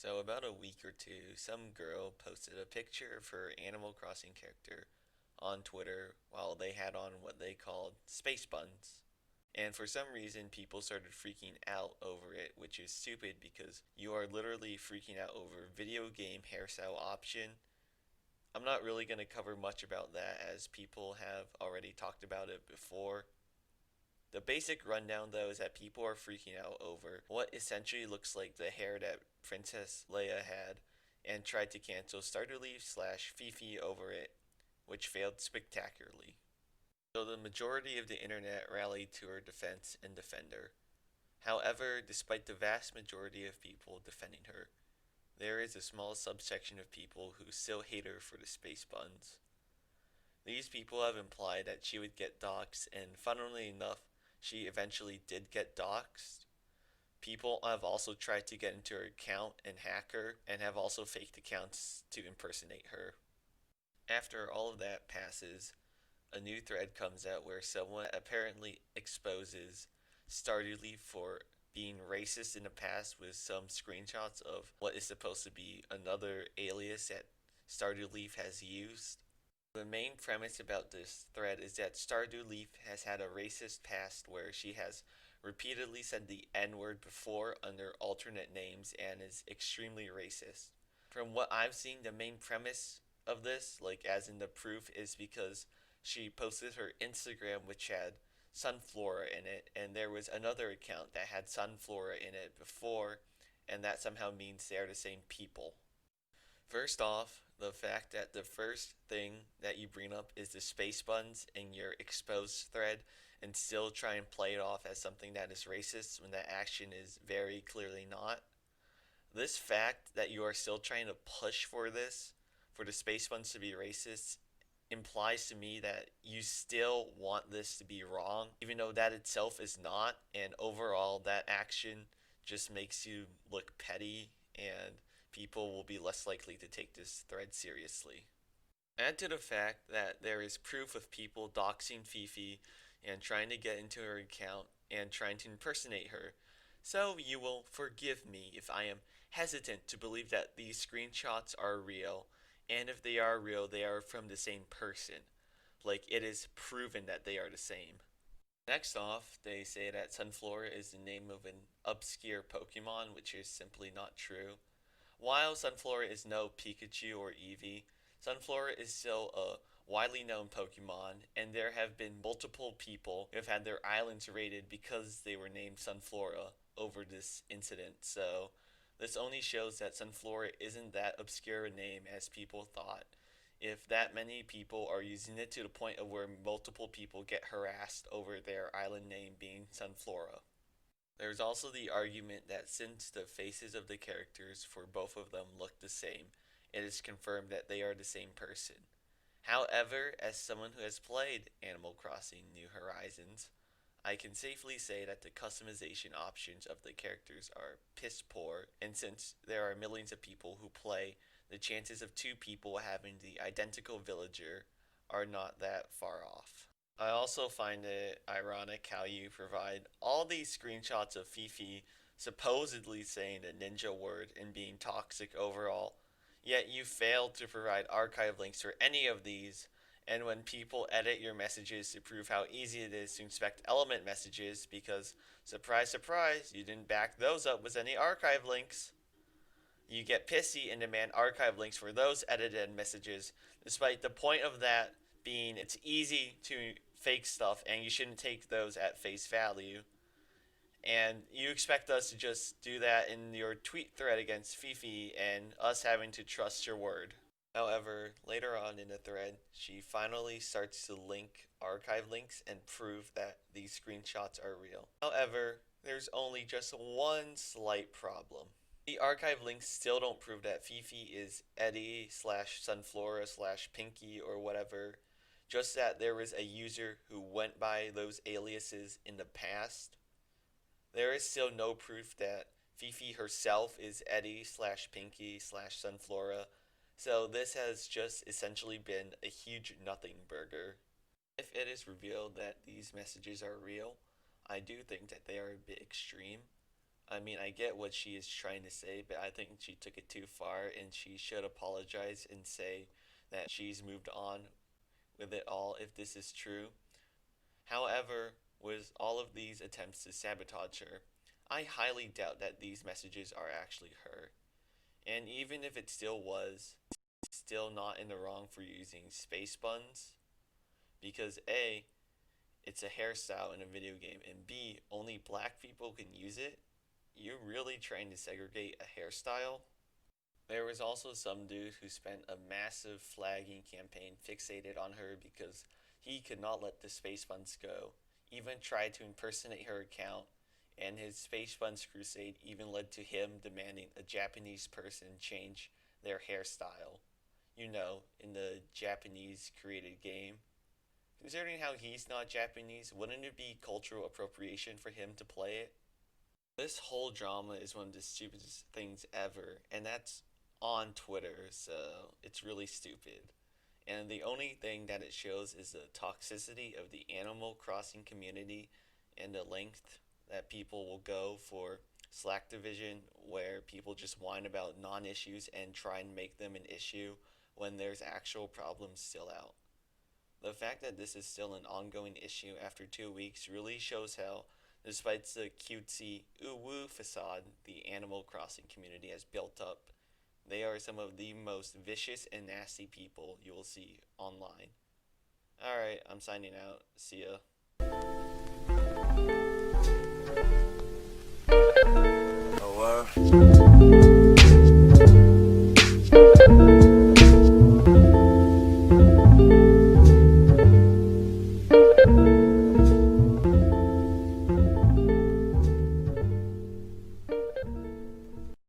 So about a week or two, some girl posted a picture of her Animal Crossing character on Twitter while they had on what they called space buns. And for some reason, people started freaking out over it, which is stupid because you are literally freaking out over video game hairstyle option. I'm not really going to cover much about that as people have already talked about it before. The basic rundown, though, is that people are freaking out over what essentially looks like the hair that Princess Leia had and tried to cancel Stardew Leaf slash Fifi over it, which failed spectacularly. So the majority of the internet rallied to her defense and defender. However, despite the vast majority of people defending her, there is a small subsection of people who still hate her for the space buns. These people have implied that she would get doxxed, and funnily enough, she eventually did get doxxed. People have also tried to get into her account and hack her, and have also faked accounts to impersonate her. After all of that passes, a new thread comes out where someone apparently exposes Stardew Leaf for being racist in the past with some screenshots of what is supposed to be another alias that Stardew Leaf has used. The main premise about this thread is that Stardew Leaf has had a racist past where she has repeatedly said the N word before under alternate names and is extremely racist. From what I've seen, the main premise of this, like as in the proof, is because she posted her Instagram which had Sunflora in it, and there was another account that had Sunflora in it before, and that somehow means they are the same people. First off, the fact that the first thing that you bring up is the space buns in your exposed thread and still try and play it off as something that is racist when that action is very clearly not. This fact that you are still trying to push for this, for the space buns to be racist, implies to me that you still want this to be wrong, even though that itself is not, and overall that action just makes you look petty and people will be less likely to take this thread seriously. Add to the fact that there is proof of people doxing Fifi and trying to get into her account and trying to impersonate her. So you will forgive me if I am hesitant to believe that these screenshots are real, and if they are real, they are from the same person. Like, it is proven that they are the same. Next off, they say that Sunflora is the name of an obscure Pokemon, which is simply not true. While Sunflora is no Pikachu or Eevee, Sunflora is still a widely known Pokemon, and there have been multiple people who have had their islands raided because they were named Sunflora over this incident. So this only shows that Sunflora isn't that obscure a name as people thought. If that many people are using it to the point of where multiple people get harassed over their island name being Sunflora. There's also the argument that since the faces of the characters for both of them look the same, it is confirmed that they are the same person. However, as someone who has played Animal Crossing New Horizons, I can safely say that the customization options of the characters are piss poor, and since there are millions of people who play, the chances of two people having the identical villager are not that far off. I also find it ironic how you provide all these screenshots of Fifi supposedly saying the ninja word and being toxic overall, yet you failed to provide archive links for any of these, and when people edit your messages to prove how easy it is to inspect element messages because, surprise, surprise, you didn't back those up with any archive links, you get pissy and demand archive links for those edited messages, despite the point of that being it's easy to fake stuff and you shouldn't take those at face value. And you expect us to just do that in your tweet thread against Fifi and us having to trust your word. However, later on in the thread, she finally starts to link archive links and prove that these screenshots are real. However, there's only just one slight problem. The archive links still don't prove that Fifi is Eddie slash Sunflora slash Pinky or whatever, just that there was a user who went by those aliases in the past. There is still no proof that Fifi herself is Eddie slash Pinky slash Sunflora, so this has just essentially been a huge nothing burger. If it is revealed that these messages are real, I do think that they are a bit extreme. I mean, I get what she is trying to say, but I think she took it too far and she should apologize and say that she's moved on with it all if this is true. However, with all of these attempts to sabotage her, I highly doubt that these messages are actually her. And even if it still was, still not in the wrong for using space buns because A, it's a hairstyle in a video game, and B, only black people can use it. You really trying to segregate a hairstyle? There was also some dude who spent a massive flagging campaign fixated on her because he could not let the Space Buns go, even tried to impersonate her account, and his Space Buns crusade even led to him demanding a Japanese person change their hairstyle. You know, in the Japanese created game. Considering how he's not Japanese, wouldn't it be cultural appropriation for him to play it? This whole drama is one of the stupidest things ever, and that's on Twitter, so it's really stupid. And the only thing that it shows is the toxicity of the Animal Crossing community and the length that people will go for Slack division, where people just whine about non issues and try and make them an issue when there's actual problems still out. The fact that this is still an ongoing issue after 2 weeks really shows how, despite the cutesy ooh woo facade the Animal Crossing community has built up, they are some of the most vicious and nasty people you will see online. Alright, I'm signing out. See ya. Oh,